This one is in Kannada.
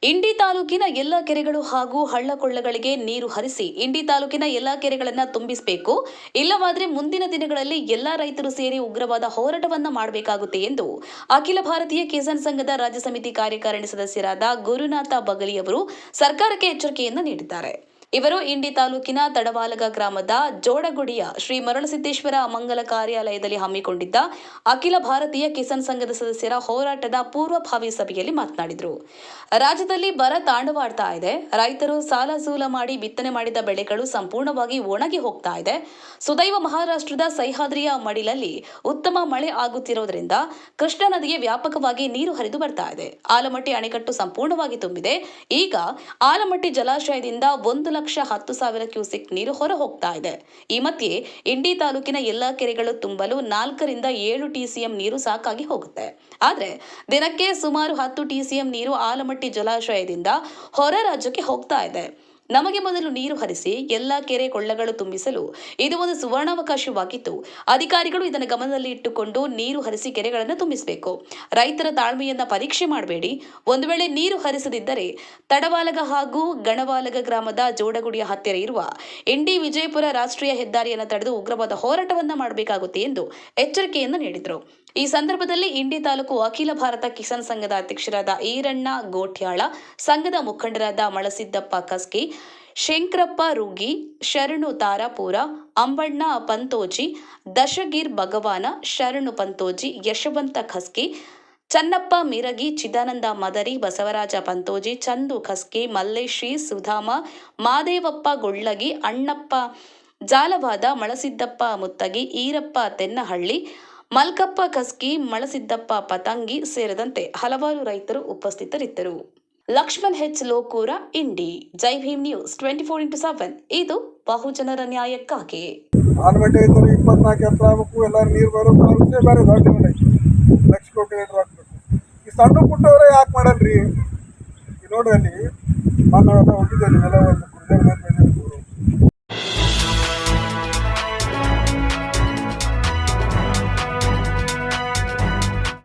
ಇಂಡಿ ತಾಲೂಕಿನ ಎಲ್ಲ ಕೆರೆಗಳು ಹಾಗೂ ಹಳ್ಳಕೊಳ್ಳಗಳಿಗೆ ನೀರು ಹರಿಸಿ ಇಂಡಿ ತಾಲೂಕಿನ ಎಲ್ಲ ಕೆರೆಗಳನ್ನು ತುಂಬಿಸಬೇಕು. ಇಲ್ಲವಾದರೆ ಮುಂದಿನ ದಿನಗಳಲ್ಲಿ ಎಲ್ಲ ರೈತರು ಸೇರಿ ಉಗ್ರವಾದ ಹೋರಾಟವನ್ನ ಮಾಡಬೇಕಾಗುತ್ತೆ ಎಂದು ಅಖಿಲ ಭಾರತೀಯ ಕಿಸಾನ್ ಸಂಘದ ರಾಜ್ಯ ಸಮಿತಿ ಕಾರ್ಯಕಾರಿಣಿ ಸದಸ್ಯರಾದ ಗುರುನಾಥ ಬಗಲಿ ಅವರು ಸರ್ಕಾರಕ್ಕೆ ಎಚ್ಚರಿಕೆಯನ್ನು ನೀಡಿದ್ದಾರೆ. ಇವರು ಇಂಡಿ ತಾಲೂಕಿನ ತಡವಾಲಗ ಗ್ರಾಮದ ಜೋಡಗುಡಿಯ ಶ್ರೀ ಮರಳಸಿದ್ದೇಶ್ವರ ಮಂಗಲ ಕಾರ್ಯಾಲಯದಲ್ಲಿ ಹಮ್ಮಿಕೊಂಡಿದ್ದ ಅಖಿಲ ಭಾರತೀಯ ಕಿಸಾನ್ ಸಂಘದ ಸದಸ್ಯರ ಹೋರಾಟದ ಪೂರ್ವಭಾವಿ ಸಭೆಯಲ್ಲಿ ಮಾತನಾಡಿದರು. ರಾಜ್ಯದಲ್ಲಿ ಬರ ತಾಂಡವಾಡ್ತಾ ಇದೆ. ರೈತರು ಸಾಲ ಸೂಲ ಮಾಡಿ ಬಿತ್ತನೆ ಮಾಡಿದ ಬೆಳೆಗಳು ಸಂಪೂರ್ಣವಾಗಿ ಒಣಗಿ ಹೋಗ್ತಾ ಇದೆ. ಸುದೈವ ಮಹಾರಾಷ್ಟ್ರದ ಸಹ್ಯಾದ್ರಿಯ ಮಡಿಲಲ್ಲಿ ಉತ್ತಮ ಮಳೆ ಆಗುತ್ತಿರುವುದರಿಂದ ಕೃಷ್ಣಾ ನದಿಗೆ ವ್ಯಾಪಕವಾಗಿ ನೀರು ಹರಿದು ಬರ್ತಾ ಇದೆ. ಆಲಮಟ್ಟಿ ಅಣೆಕಟ್ಟು ಸಂಪೂರ್ಣವಾಗಿ ತುಂಬಿದೆ. ಈಗ ಆಲಮಟ್ಟಿ ಜಲಾಶಯದಿಂದ 1,10,000 ಕ್ಯೂಸೆಕ್ ನೀರು ಹೊರ ಹೋಗ್ತಾ ಇದೆ. ಈ ಮಧ್ಯೆ ಇಂಡಿ ತಾಲೂಕಿನ ಎಲ್ಲಾ ಕೆರೆಗಳು ತುಂಬಲು 4 ರಿಂದ 7 ಟಿಸಿಎಂ ನೀರು ಸಾಕಾಗಿ ಹೋಗುತ್ತೆ. ಆದರೆ ದಿನಕ್ಕೆ ಸುಮಾರು 10 ಟಿಸಿಎಂ ನೀರು ಆಲಮಟ್ಟಿ ಜಲಾಶಯದಿಂದ ಹೊರ ರಾಜ್ಯಕ್ಕೆ ಹೋಗ್ತಾ ಇದೆ. ನಮಗೆ ಮೊದಲು ನೀರು ಹರಿಸಿ ಎಲ್ಲ ಕೆರೆ ಕೊಳ್ಳಗಳು ತುಂಬಿಸಲು ಇದು ಒಂದು ಸುವರ್ಣಾವಕಾಶವಾಗಿತ್ತು. ಅಧಿಕಾರಿಗಳು ಇದನ್ನು ಗಮನದಲ್ಲಿ ಇಟ್ಟುಕೊಂಡು ನೀರು ಹರಿಸಿ ಕೆರೆಗಳನ್ನು ತುಂಬಿಸಬೇಕು. ರೈತರ ತಾಳ್ಮೆಯನ್ನ ಪರೀಕ್ಷೆ ಮಾಡಬೇಡಿ. ಒಂದು ವೇಳೆ ನೀರು ಹರಿಸದಿದ್ದರೆ ತಡವಾಲಗ ಹಾಗೂ ಗಣವಾಲಗ ಗ್ರಾಮದ ಜೋಡಗುಡಿಯ ಹತ್ತಿರ ಇರುವ ಇಂಡಿ ವಿಜಯಪುರ ರಾಷ್ಟ್ರೀಯ ಹೆದ್ದಾರಿಯನ್ನು ತಡೆದು ಉಗ್ರವಾದ ಹೋರಾಟವನ್ನ ಮಾಡಬೇಕಾಗುತ್ತೆ ಎಂದು ಎಚ್ಚರಿಕೆಯನ್ನು ನೀಡಿದರು. ಈ ಸಂದರ್ಭದಲ್ಲಿ ಇಂಡಿ ತಾಲೂಕು ಅಖಿಲ ಭಾರತ ಕಿಸಾನ್ ಸಂಘದ ಅಧ್ಯಕ್ಷರಾದ ಈರಣ್ಣ ಗೋಠ್ಯಾಳ, ಸಂಘದ ಮುಖಂಡರಾದ ಮಳಸಿದ್ದಪ್ಪ ಕಸ್ಕಿ, ಶಂಕರಪ್ಪ ರುಗಿ, ಶರಣು ತಾರಾಪುರ, ಅಂಬಣ್ಣ ಪಂತೋಜಿ, ದಶಗಿರ್ ಭಗವಾನ, ಶರಣು ಪಂತೋಜಿ, ಯಶವಂತ ಖಸ್ಕಿ, ಚನ್ನಪ್ಪ ಮಿರಗಿ, ಚಿದಾನಂದ ಮದರಿ, ಬಸವರಾಜ ಪಂತೋಜಿ, ಚಂದು ಖಸ್ಕಿ, ಮಲ್ಲೇಶಿ, ಸುಧಾಮ, ಮಾದೇವಪ್ಪ ಗೊಳ್ಳಗಿ, ಅಣ್ಣಪ್ಪ ಜಾಲವಾದ, ಮಳಸಿದ್ದಪ್ಪ ಮುತ್ತಗಿ, ಈರಪ್ಪ ತೆನ್ನಹಳ್ಳಿ, ಮಲ್ಕಪ್ಪ ಕಸ್ಕಿ, ಮಳಸಿದ್ದಪ್ಪ ಪತಂಗಿ ಸೇರಿದಂತೆ ಹಲವಾರು ರೈತರು ಉಪಸ್ಥಿತರಿದ್ದರು. ಲಕ್ಷ್ಮಣ್ ಹೆಚ್ ಲೋಕೂರ, ಇಂಡಿ. ಜೈ ಭೀಮ್ ನ್ಯೂಸ್ 24x7. ಇದು ಬಹುಜನರ ನ್ಯಾಯಕ್ಕಾಗಿ. ಆಲಮಟ್ಟಿ 24 ಎತ್ತರ ಆಗಬೇಕು. ಎಲ್ಲರೂ ನೀರು ಬರೋ ವಿಷಯ ಬೇರೆ ದೊಡ್ಡ ಲಕ್ಷ ಕೋಟಿ ಲೀಟರ್ ಹಾಕ್ಬೇಕು. ಈ ಸಣ್ಣ ಪುಟ್ಟವರೇ ಯಾಕೆ ಮಾಡಲ್ರಿ? ಈ ನೋಡ್ರಿ, ಅಲ್ಲಿ ಮಣ್ಣು ಹೋಗಿದ್ದಲ್ಲಿ ನೆಲ ಒಂದು ಕುಡಿದ್ರೆ